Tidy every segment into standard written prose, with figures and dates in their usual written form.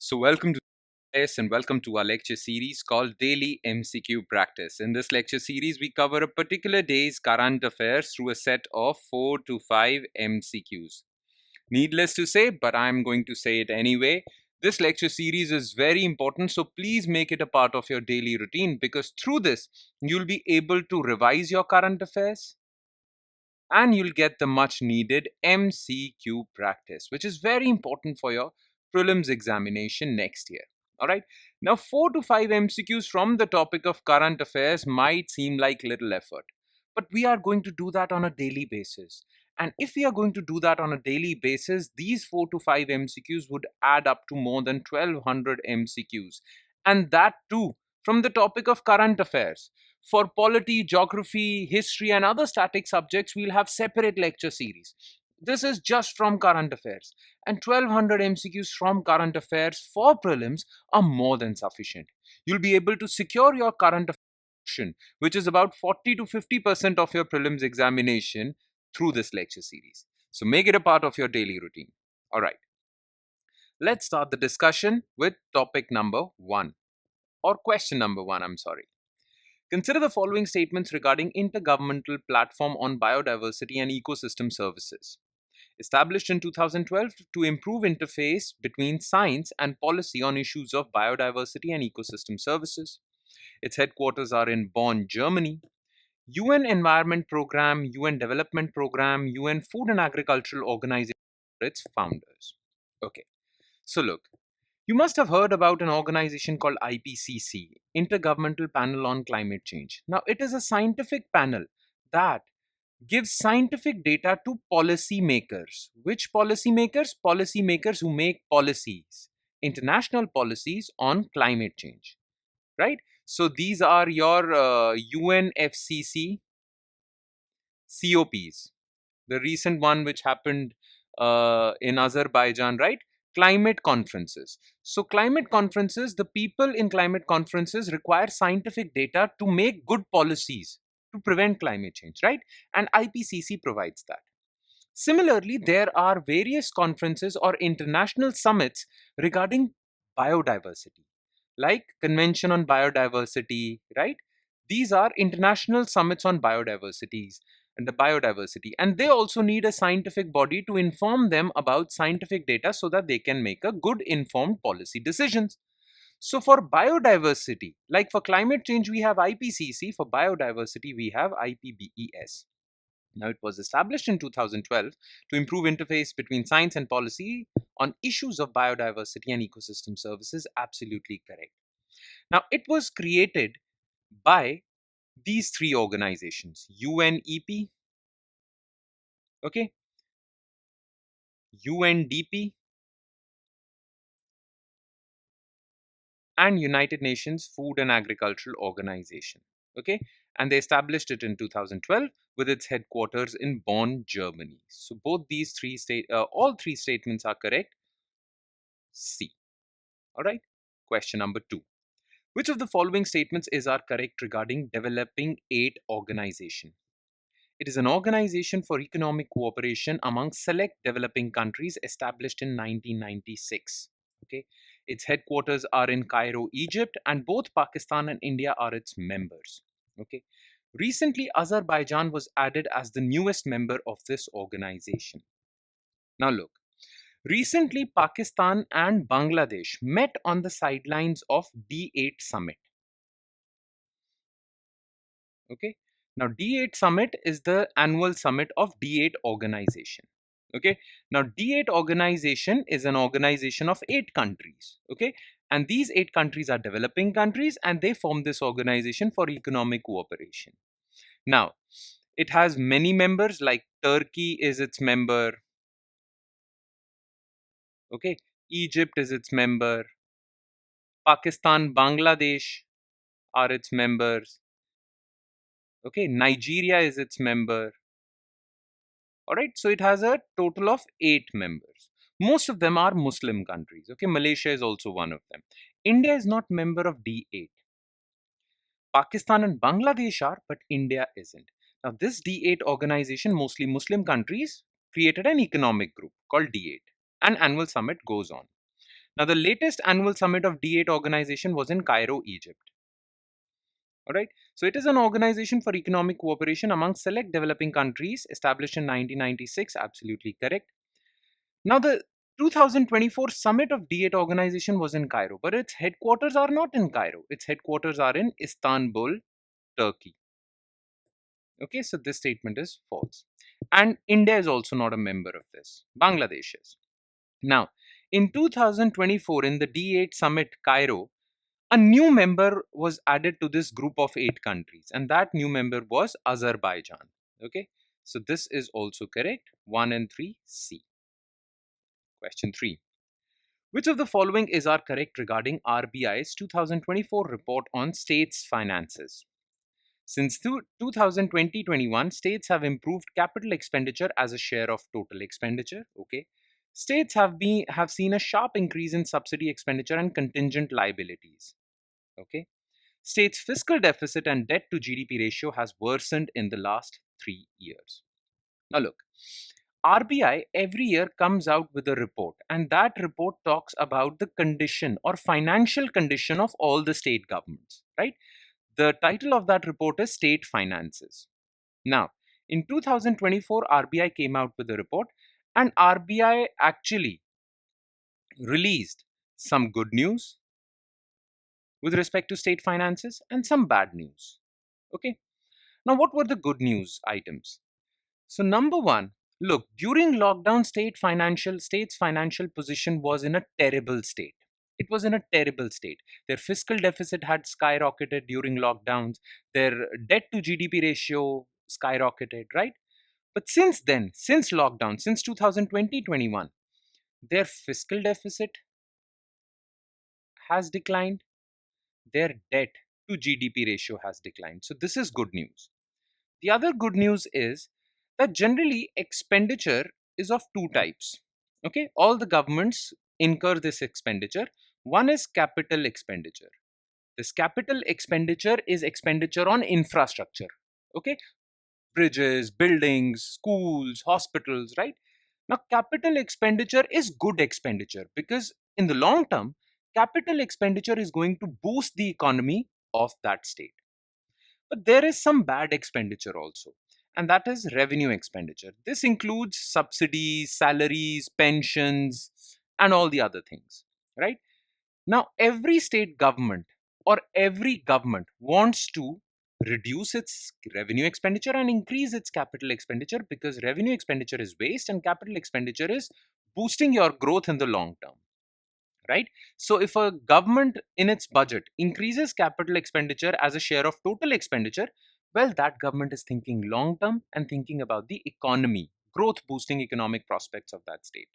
So, welcome to this and welcome to our lecture series called Daily MCQ Practice. In this lecture series, we cover a particular day's current affairs through a set of 4 to 5 MCQs. Needless to say, but I'm going to say it anyway. This lecture series is very important, so please make it a part of your daily routine because through this, you'll be able to revise your current affairs and you'll get the much needed MCQ practice, which is very important for your prelims examination next year. All right. Now, 4 to 5 MCQs from the topic of current affairs might seem like little effort, but we are going to do that on a daily basis. And if we are going to do that on a daily basis, these 4 to 5 MCQs would add up to more than 1200 MCQs. And that too from the topic of current affairs. For polity, geography, history, and other static subjects, we'll have separate lecture series. This is just from current affairs. And 1200 MCQs from current affairs for prelims are more than sufficient. You'll be able to secure your current affairs, which is about 40 to 50% of your prelims examination through this lecture series. So make it a part of your daily routine. All right. Let's start the discussion with topic number 1 or question number 1, I'm sorry. Consider the following statements regarding Intergovernmental Platform on Biodiversity and Ecosystem Services. Established in 2012 to improve interface between science and policy on issues of biodiversity and ecosystem services. Its headquarters are in Bonn, Germany. UN Environment Program, UN Development Program, UN Food and Agricultural Organization are its founders. Okay, so look, you must have heard about an organization called IPCC, Intergovernmental Panel on Climate Change. Now, it is a scientific panel that gives scientific data to policymakers. Which policymakers? Policymakers who make policies, international policies on climate change, right? So, these are your UNFCCC COPs. The recent one which happened in Azerbaijan, right? Climate conferences. So, climate conferences, the people in climate conferences require scientific data to make good policies to prevent climate change, right? And IPCC provides that. Similarly, there are various conferences or international summits regarding biodiversity, like Convention on Biodiversity, right? These are international summits on biodiversities and the biodiversity, and they also need a scientific body to inform them about scientific data so that they can make a good informed policy decisions. So for biodiversity, like for climate change, we have IPCC. For biodiversity, we have IPBES. Now, it was established in 2012 to improve interface between science and policy on issues of biodiversity and ecosystem services. Absolutely correct. Now, it was created by these three organizations: UNEP, okay, UNDP, and United Nations Food and Agricultural Organization. Okay, and they established it in 2012 with its headquarters in Bonn, Germany. So both these all three statements are correct. C. All right. Question number 2. Which of the following statements is are correct regarding Developing Aid Organization? It is an organization for economic cooperation among select developing countries established in 1996. Okay. Its headquarters are in Cairo, Egypt, and both Pakistan and India are its members. Okay. Recently, Azerbaijan was added as the newest member of this organization. Now, look, recently Pakistan and Bangladesh met on the sidelines of D8 summit. Okay. Now, D8 summit is the annual summit of D8 organization. Okay. Now, D8 organization is an organization of 8 countries. Okay. And these 8 countries are developing countries and they form this organization for economic cooperation. Now, it has many members, like Turkey is its member. Okay. Egypt is its member. Pakistan, Bangladesh are its members. Okay. Nigeria is its member. All right, so it has a total of 8 members. Most of them are Muslim countries. Okay, Malaysia is also one of them. India is not member of D8. Pakistan and Bangladesh are, but India isn't. Now, this D8 organization, mostly Muslim countries, created an economic group called D8. An annual summit goes on. Now, the latest annual summit of D8 organization was in Cairo, Egypt. All right. So it is an organization for economic cooperation among select developing countries established in 1996. Absolutely correct. Now, the 2024 summit of D8 organization was in Cairo, but its headquarters are not in Cairo. Its headquarters are in Istanbul, Turkey. Okay, so this statement is false. And India is also not a member of this. Bangladesh is. Now, in 2024, in the D8 summit, Cairo, a new member was added to this group of 8 countries, and that new member was Azerbaijan. Okay, so this is also correct. 1 and 3, C. Question 3. Which of the following is our correct regarding RBI's 2024 report on states' finances? Since 2020-21, states have improved capital expenditure as a share of total expenditure. Okay, states have seen a sharp increase in subsidy expenditure and contingent liabilities. Okay, states' fiscal deficit and debt to GDP ratio has worsened in the last 3 years. Now look, RBI every year comes out with a report, and that report talks about the condition or financial condition of all the state governments, right? The title of that report is State Finances. Now, in 2024, RBI came out with a report, and RBI actually released some good news with respect to state finances and some bad news. Okay. Now, what were the good news items? So, number one, look, during lockdown, state's financial position was in a terrible state. It was in a terrible state. Their fiscal deficit had skyrocketed during lockdowns. Their debt to GDP ratio skyrocketed, right? But since then, since lockdown, since 2020-21, their fiscal deficit has declined. Their debt to GDP ratio has declined. So this is good news. The other good news is that generally expenditure is of two types. Okay, all the governments incur this expenditure. One is capital expenditure. This capital expenditure is expenditure on infrastructure. Okay, bridges, buildings, schools, hospitals, right? Now, capital expenditure is good expenditure because in the long term, capital expenditure is going to boost the economy of that state. But there is some bad expenditure also, and that is revenue expenditure. This includes subsidies, salaries, pensions, and all the other things, right? Now, every state government or every government wants to reduce its revenue expenditure and increase its capital expenditure because revenue expenditure is waste and capital expenditure is boosting your growth in the long term, right? So if a government in its budget increases capital expenditure as a share of total expenditure, well, that government is thinking long term and thinking about the economy, growth boosting economic prospects of that state.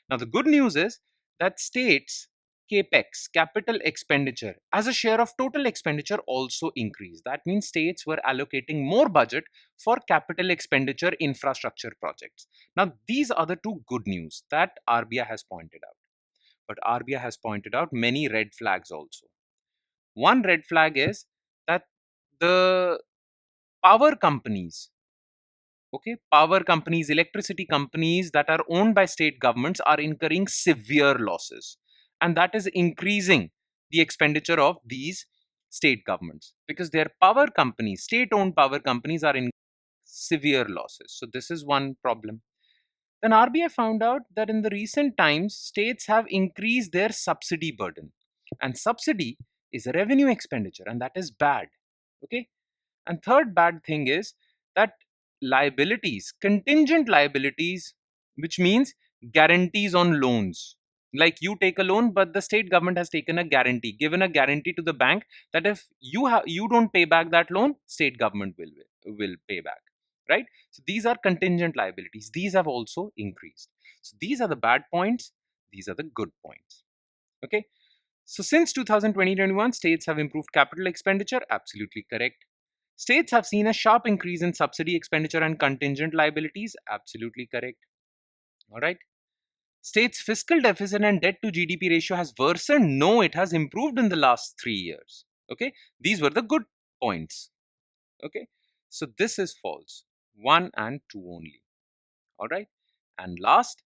Now, the good news is that states capex, capital expenditure, as a share of total expenditure also increased. That means states were allocating more budget for capital expenditure infrastructure projects. Now, these are the two good news that RBI has pointed out. But RBI has pointed out many red flags also. One red flag is that the power companies, power companies, electricity companies that are owned by state governments are incurring severe losses. And that is increasing the expenditure of these state governments because their power companies, state owned power companies, are in severe losses. So, this is one problem. Then RBI found out that in the recent times, states have increased their subsidy burden. And subsidy is a revenue expenditure, and that is bad. Okay. And third bad thing is that liabilities, contingent liabilities, which means guarantees on loans. Like you take a loan, but the state government has taken a guarantee, given a guarantee to the bank that if you don't pay back that loan, state government will pay back, right? So these are contingent liabilities. These have also increased. So these are the bad points. These are the good points. Okay. So since 2020-21, states have improved capital expenditure. Absolutely correct. States have seen a sharp increase in subsidy expenditure and contingent liabilities. Absolutely correct. All right. States' fiscal deficit and debt to GDP ratio has worsened. No, it has improved in the last 3 years. Okay. These were the good points. Okay. So this is false. 1 and 2 only. All right. And last,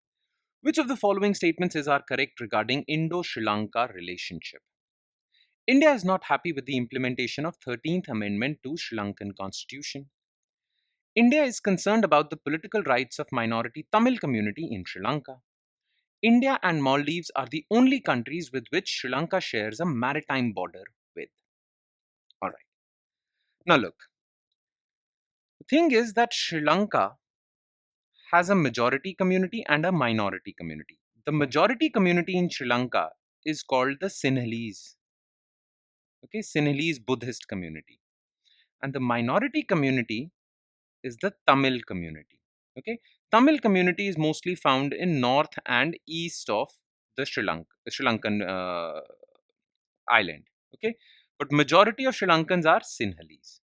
Which of the following statements are correct regarding Indo-Sri Lanka relationship? India is not happy with the implementation of 13th Amendment to Sri Lankan Constitution. India is concerned about the political rights of minority Tamil community in Sri Lanka. India and Maldives are the only countries with which Sri Lanka shares a maritime border with. All right. Now look, the thing is that Sri Lanka has a majority community and a minority community. The majority community in Sri Lanka is called the Sinhalese. Okay, Sinhalese Buddhist community. And the minority community is the Tamil community. Okay, Tamil community is mostly found in north and east of the Sri Lankan island. Okay, but majority of Sri Lankans are Sinhalese.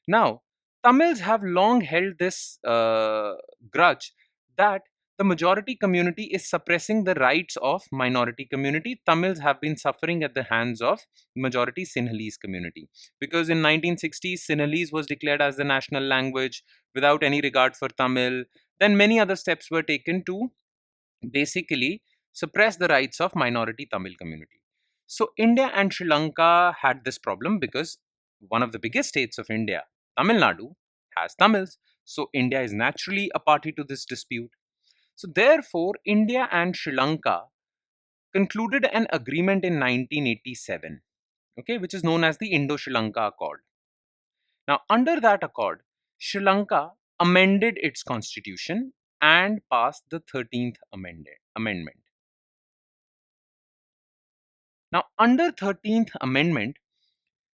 Now, Tamils have long held this grudge that the majority community is suppressing the rights of minority community. Tamils have been suffering at the hands of majority Sinhalese community because in 1960s Sinhalese was declared as the national language without any regard for Tamil. Then many other steps were taken to basically suppress the rights of minority Tamil community. So India and Sri Lanka had this problem because one of the biggest states of India, Tamil Nadu, has Tamils. So India is naturally a party to this dispute. So therefore, India and Sri Lanka concluded an agreement in 1987, okay, which is known as the Indo-Sri Lanka Accord. Now, under that accord, Sri Lanka amended its constitution and passed the 13th amendment. Now, under 13th amendment,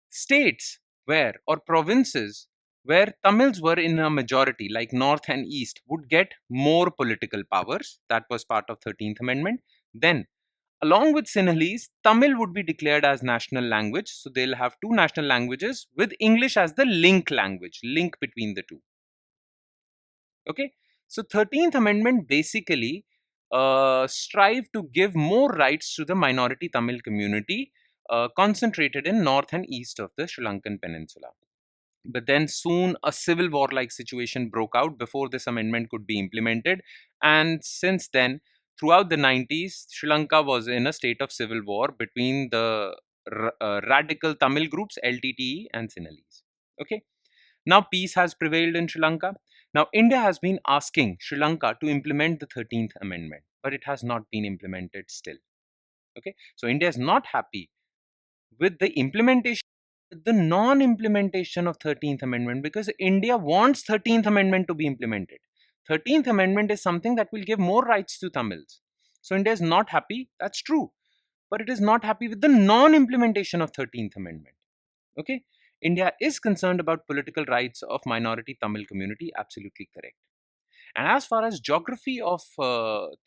states where or provinces where Tamils were in a majority, like North and East, would get more political powers. That was part of 13th amendment. Then, along with Sinhalese, Tamil would be declared as national language. So they'll have two national languages with English as the link language, link between the two. Okay, so 13th amendment basically strive to give more rights to the minority Tamil community concentrated in north and east of the Sri Lankan peninsula. But then soon a civil war like situation broke out before this amendment could be implemented. And since then, throughout the 90s, Sri Lanka was in a state of civil war between the radical Tamil groups, LTTE and Sinhalese. Okay, now peace has prevailed in Sri Lanka. Now, India has been asking Sri Lanka to implement the 13th amendment, but it has not been implemented still. Okay, so India is not happy with the implementation, the non-implementation of 13th amendment because India wants 13th amendment to be implemented. 13th amendment is something that will give more rights to Tamils. So India is not happy, that's true, but it is not happy with the non-implementation of 13th amendment. Okay, India is concerned about political rights of minority Tamil community, absolutely correct. And as far as geography of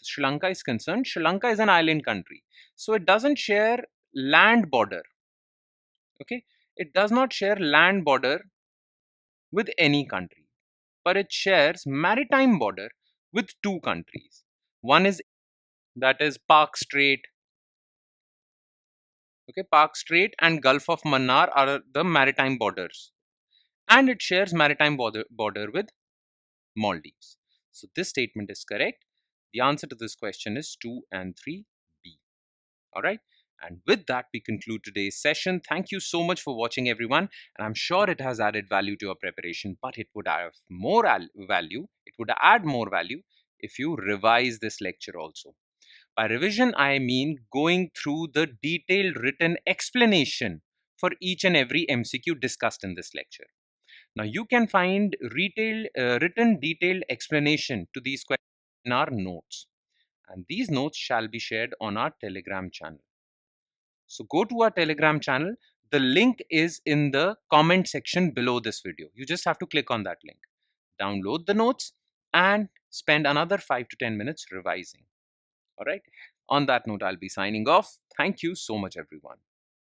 Sri Lanka is concerned, Sri Lanka is an island country. So it doesn't share land border. Okay, it does not share land border with any country, but it shares maritime border with two countries. One is that is Park Strait. Okay, Park Strait and Gulf of Mannar are the maritime borders, and it shares maritime border with Maldives. So this statement is correct. The answer to this question is 2 and 3B. All right. And with that, we conclude today's session. Thank you so much for watching, everyone. And I'm sure it has added value to your preparation, but it would have more value. It would add more value if you revise this lecture also. By revision, I mean going through the detailed written explanation for each and every MCQ discussed in this lecture. Now, you can find written detailed explanation to these questions in our notes. And these notes shall be shared on our Telegram channel. So go to our Telegram channel. The link is in the comment section below this video. You just have to click on that link. Download the notes and spend another 5 to 10 minutes revising. All right. On that note, I'll be signing off. Thank you so much, everyone.